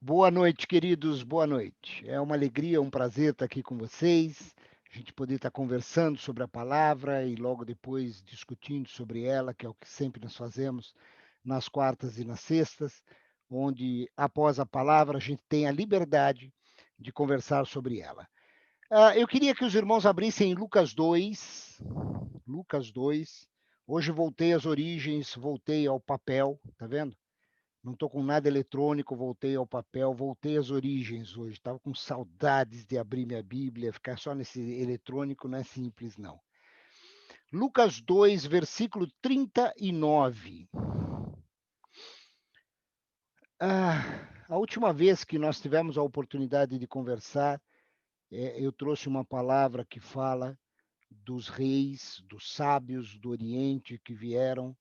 Boa noite, queridos, boa noite. É uma alegria, um prazer estar aqui com vocês, a gente poder estar conversando sobre a palavra e logo depois discutindo sobre ela, que é o que sempre nós fazemos nas quartas e nas sextas, onde após a palavra a gente tem a liberdade de conversar sobre ela. Eu queria que os irmãos abrissem Lucas 2, Lucas 2. Hoje voltei às origens, voltei ao papel, tá vendo? Não estou com nada eletrônico, voltei ao papel, voltei às origens hoje. Estava com saudades de abrir minha Bíblia, ficar só nesse eletrônico não é simples, não. Lucas 2, versículo 39. A última vez que nós tivemos a oportunidade de conversar, eu trouxe uma palavra que fala dos reis, dos sábios do Oriente que vieram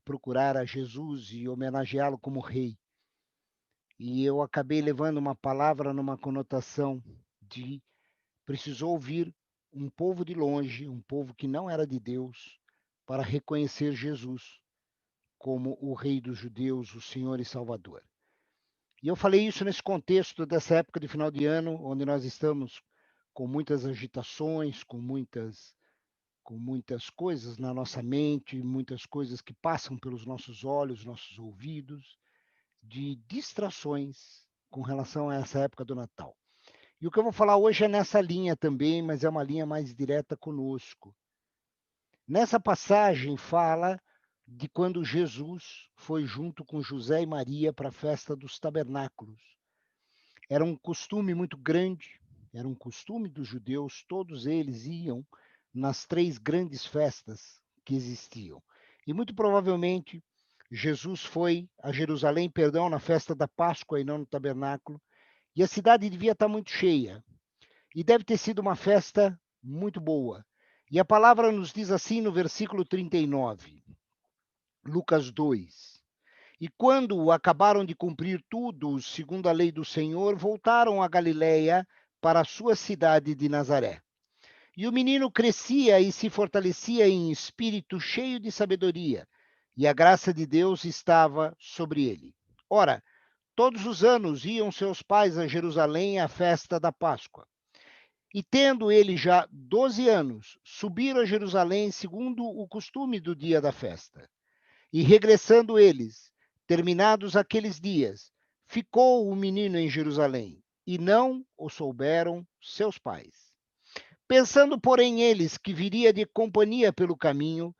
procurar a Jesus e homenageá-lo como rei. E eu acabei levando uma palavra numa conotação de precisou ouvir um povo de longe, um povo que não era de Deus, para reconhecer Jesus como o Rei dos Judeus, o Senhor e Salvador. E eu falei isso nesse contexto dessa época de final de ano, onde nós estamos com muitas agitações, com muitas coisas na nossa mente, muitas coisas que passam pelos nossos olhos, nossos ouvidos, de distrações com relação a essa época do Natal. E o que eu vou falar hoje é nessa linha também, mas é uma linha mais direta conosco. Nessa passagem fala de quando Jesus foi junto com José e Maria para a festa dos tabernáculos. Era um costume muito grande, era um costume dos judeus, todos eles iam nas três grandes festas que existiam. E muito provavelmente Jesus foi a Jerusalém, perdão, na festa da Páscoa e não no tabernáculo, e a cidade devia estar muito cheia. E deve ter sido uma festa muito boa. E a palavra nos diz assim no versículo 39, Lucas 2. E quando acabaram de cumprir tudo, segundo a lei do Senhor, voltaram a Galiléia para a sua cidade de Nazaré. E o menino crescia e se fortalecia em espírito, cheio de sabedoria, e a graça de Deus estava sobre ele. Ora, todos os anos iam seus pais a Jerusalém à festa da Páscoa. E tendo ele já 12 anos, subiram a Jerusalém segundo o costume do dia da festa. E regressando eles, terminados aqueles dias, ficou o menino em Jerusalém, e não o souberam seus pais. Pensando, porém, eles que viria de companhia pelo caminho,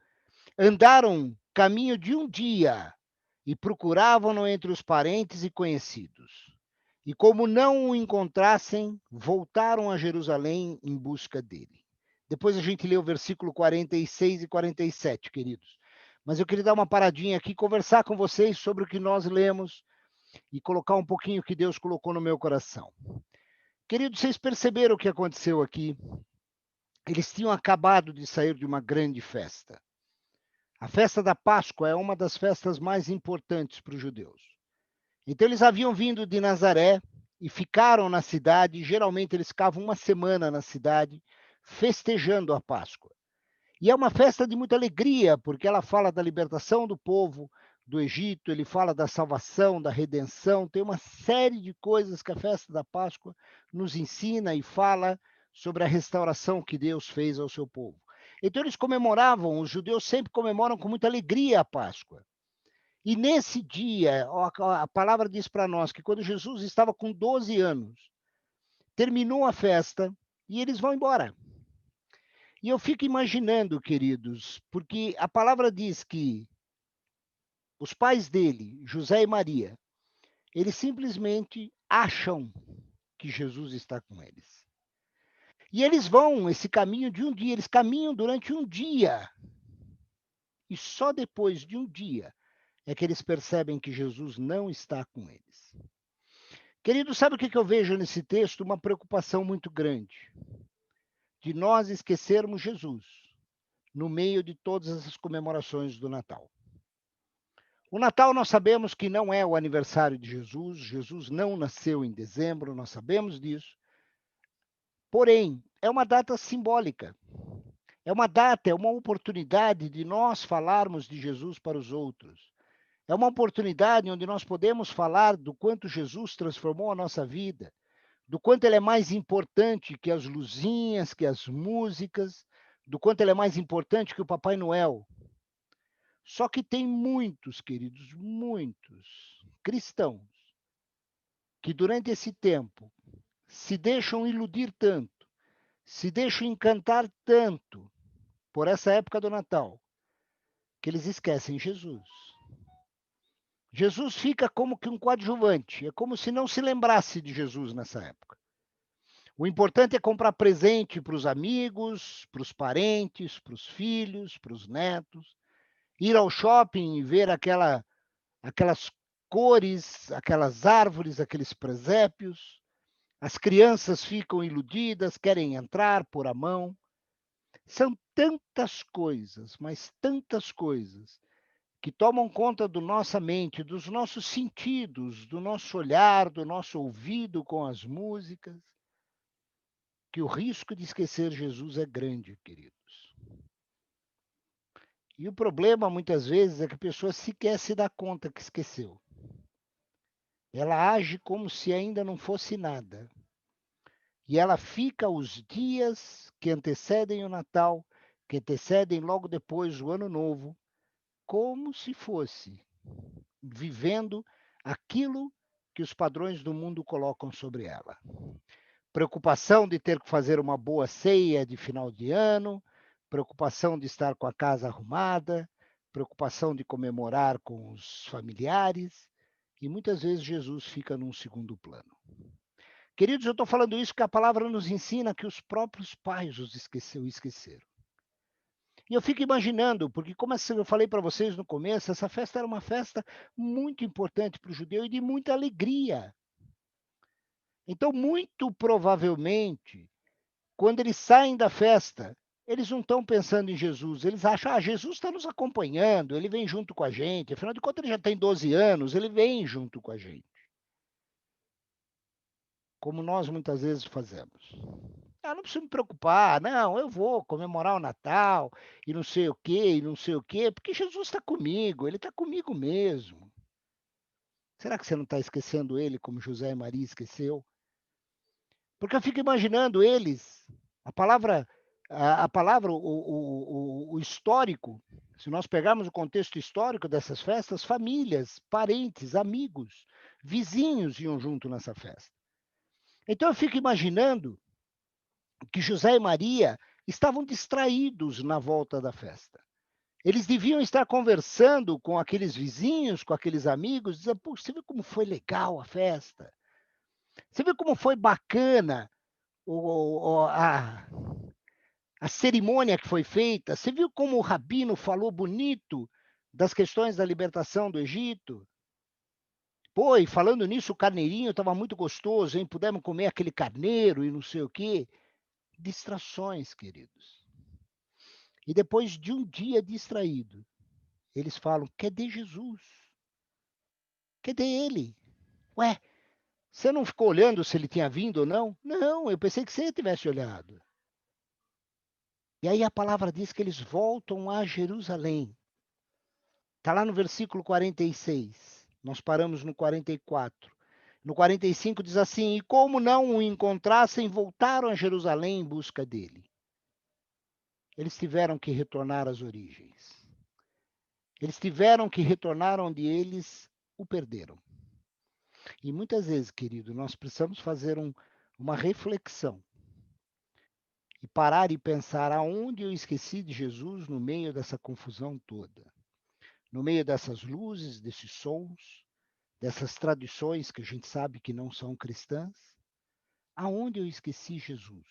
andaram caminho de um dia e procuravam-no entre os parentes e conhecidos. E como não o encontrassem, voltaram a Jerusalém em busca dele. Depois a gente lê o versículo 46 e 47, queridos. Mas eu queria dar uma paradinha aqui, conversar com vocês sobre o que nós lemos e colocar um pouquinho o que Deus colocou no meu coração. Queridos, vocês perceberam o que aconteceu aqui? Eles tinham acabado de sair de uma grande festa. A festa da Páscoa é uma das festas mais importantes para os judeus. Então eles haviam vindo de Nazaré e ficaram na cidade, geralmente eles ficavam uma semana na cidade, festejando a Páscoa. E é uma festa de muita alegria, porque ela fala da libertação do povo do Egito, ele fala da salvação, da redenção, tem uma série de coisas que a festa da Páscoa nos ensina e fala sobre a restauração que Deus fez ao seu povo. Então eles comemoravam, os judeus sempre comemoram com muita alegria a Páscoa. E nesse dia, a palavra diz para nós que quando Jesus estava com 12 anos, terminou a festa e eles vão embora. E eu fico imaginando, queridos, porque a palavra diz que os pais dele, José e Maria, eles simplesmente acham que Jesus está com eles. E eles vão esse caminho de um dia, eles caminham durante um dia. E só depois de um dia é que eles percebem que Jesus não está com eles. Querido, sabe o que eu vejo nesse texto? Uma preocupação muito grande de nós esquecermos Jesus no meio de todas essas comemorações do Natal. O Natal nós sabemos que não é o aniversário de Jesus, Jesus não nasceu em dezembro, nós sabemos disso. Porém, é uma data simbólica. É uma data, é uma oportunidade de nós falarmos de Jesus para os outros. É uma oportunidade onde nós podemos falar do quanto Jesus transformou a nossa vida, do quanto ele é mais importante que as luzinhas, que as músicas, do quanto ele é mais importante que o Papai Noel. Só que tem muitos, queridos, muitos cristãos que durante esse tempo se deixam iludir tanto, se deixam encantar tanto por essa época do Natal, que eles esquecem Jesus. Jesus fica como que um coadjuvante, é como se não se lembrasse de Jesus nessa época. O importante é comprar presente para os amigos, para os parentes, para os filhos, para os netos, ir ao shopping e ver aquelas cores, aquelas árvores, aqueles presépios. As crianças ficam iludidas, querem entrar, pôr a mão. São tantas coisas, mas tantas coisas, que tomam conta da nossa mente, dos nossos sentidos, do nosso olhar, do nosso ouvido com as músicas, que o risco de esquecer Jesus é grande, queridos. E o problema, muitas vezes, é que a pessoa sequer se dá conta que esqueceu. Ela age como se ainda não fosse nada. E ela fica os dias que antecedem o Natal, que antecedem logo depois o Ano Novo, como se fosse vivendo aquilo que os padrões do mundo colocam sobre ela. Preocupação de ter que fazer uma boa ceia de final de ano, preocupação de estar com a casa arrumada, preocupação de comemorar com os familiares, e muitas vezes Jesus fica num segundo plano. Queridos, eu estou falando isso porque a palavra nos ensina que os próprios pais os esqueceram. E eu fico imaginando, porque como eu falei para vocês no começo, essa festa era uma festa muito importante para o judeu e de muita alegria. Então, muito provavelmente, quando eles saem da festa, eles não estão pensando em Jesus, eles acham, Jesus está nos acompanhando, ele vem junto com a gente, afinal de contas ele já tem 12 anos, ele vem junto com a gente. Como nós muitas vezes fazemos. Ah, não preciso me preocupar, não, eu vou comemorar o Natal, e não sei o quê, e não sei o quê, porque Jesus está comigo, ele está comigo mesmo. Será que você não está esquecendo ele como José e Maria esqueceu? Porque eu fico imaginando eles, a palavra, o histórico, se nós pegarmos o contexto histórico dessas festas, famílias, parentes, amigos, vizinhos iam junto nessa festa. Então eu fico imaginando que José e Maria estavam distraídos na volta da festa. Eles deviam estar conversando com aqueles vizinhos, com aqueles amigos, dizendo: "Pô, você viu como foi legal a festa? Você viu como foi bacana a cerimônia que foi feita? Você viu como o rabino falou bonito das questões da libertação do Egito? Pô, e falando nisso, o carneirinho estava muito gostoso, hein? Pudemos comer aquele carneiro e não sei o quê." Distrações, queridos. E depois de um dia distraído, eles falam: "Cadê Jesus? Cadê ele? Ué, você não ficou olhando se ele tinha vindo ou não?" "Não, eu pensei que você tivesse olhado." E aí a palavra diz que eles voltam a Jerusalém. Está lá no versículo 46. Nós paramos no 44. No 45 diz assim: "E como não o encontrassem, voltaram a Jerusalém em busca dele." Eles tiveram que retornar às origens. Eles tiveram que retornar onde eles o perderam. E muitas vezes, querido, nós precisamos fazer uma reflexão e parar e pensar aonde eu esqueci de Jesus no meio dessa confusão toda, no meio dessas luzes, desses sons, dessas tradições que a gente sabe que não são cristãs, aonde eu esqueci Jesus.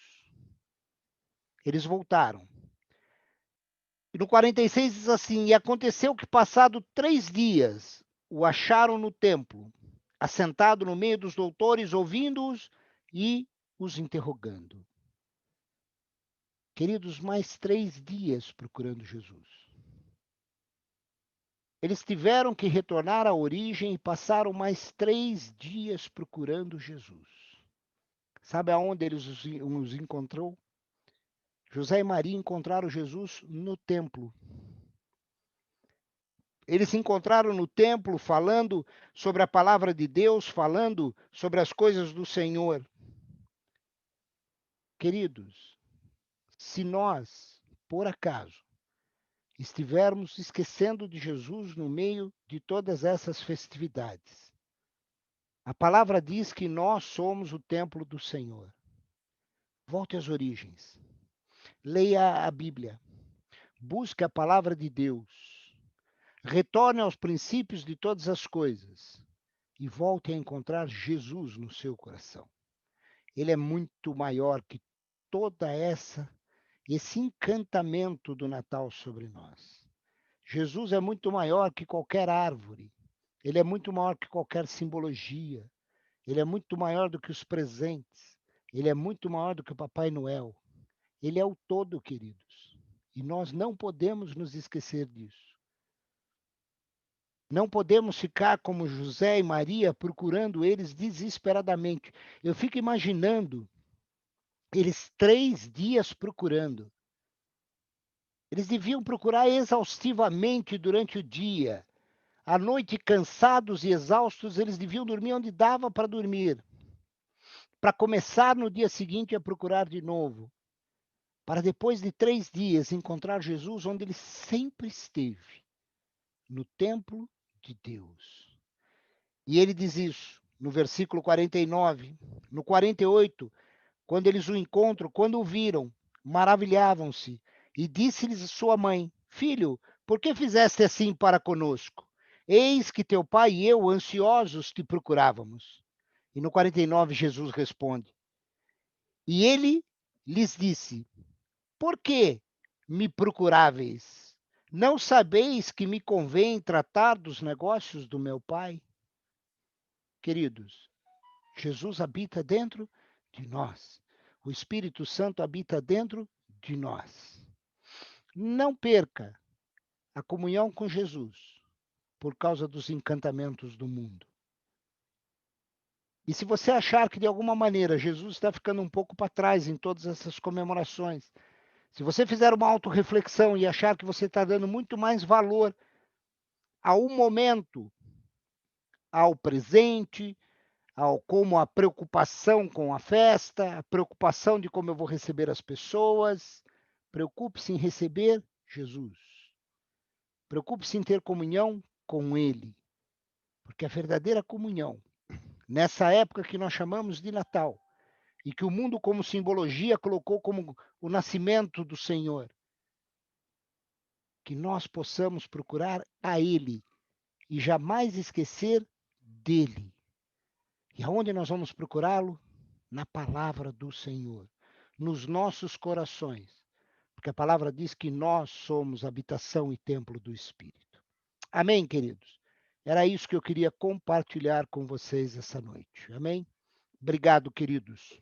Eles voltaram. E no 46 diz assim: "E aconteceu que, passado 3 dias, o acharam no templo, assentado no meio dos doutores, ouvindo-os e os interrogando." Queridos, mais 3 dias procurando Jesus. Eles tiveram que retornar à origem e passaram mais 3 dias procurando Jesus. Sabe aonde eles os encontrou? José e Maria encontraram Jesus no templo. Eles se encontraram no templo falando sobre a palavra de Deus, falando sobre as coisas do Senhor. Queridos, se nós, por acaso, estivermos esquecendo de Jesus no meio de todas essas festividades, a palavra diz que nós somos o templo do Senhor. Volte às origens. Leia a Bíblia. Busque a palavra de Deus. Retorne aos princípios de todas as coisas e volte a encontrar Jesus no seu coração. Ele é muito maior que toda esse encantamento do Natal sobre nós. Jesus é muito maior que qualquer árvore. Ele é muito maior que qualquer simbologia. Ele é muito maior do que os presentes. Ele é muito maior do que o Papai Noel. Ele é o todo, queridos. E nós não podemos nos esquecer disso. Não podemos ficar como José e Maria procurando eles desesperadamente. Eu fico imaginando eles 3 dias procurando. Eles deviam procurar exaustivamente durante o dia. À noite, cansados e exaustos, eles deviam dormir onde dava para dormir. Para começar no dia seguinte a procurar de novo. Para depois de 3 dias encontrar Jesus onde ele sempre esteve, no templo de Deus. E ele diz isso no versículo 49. No 48, quando eles o encontram, quando o viram, maravilhavam-se. E disse-lhes sua mãe: Filho, por que fizeste assim para conosco? Eis que teu pai e eu, ansiosos, te procurávamos. E no 49, Jesus responde: E ele lhes disse: Por que me procuráveis? Não sabeis que me convém tratar dos negócios do meu pai? Queridos, Jesus habita dentro de nós. O Espírito Santo habita dentro de nós. Não perca a comunhão com Jesus por causa dos encantamentos do mundo. E se você achar que de alguma maneira Jesus está ficando um pouco para trás em todas essas comemorações, se você fizer uma autorreflexão e achar que você está dando muito mais valor ao momento, ao presente, ao como a preocupação com a festa, a preocupação de como eu vou receber as pessoas, preocupe-se em receber Jesus. Preocupe-se em ter comunhão com Ele, porque a verdadeira comunhão, nessa época que nós chamamos de Natal, e que o mundo, como simbologia, colocou como o nascimento do Senhor, que nós possamos procurar a Ele e jamais esquecer dele. E aonde nós vamos procurá-lo? Na palavra do Senhor, nos nossos corações, porque a palavra diz que nós somos habitação e templo do Espírito. Amém, queridos? Era isso que eu queria compartilhar com vocês essa noite. Amém? Obrigado, queridos.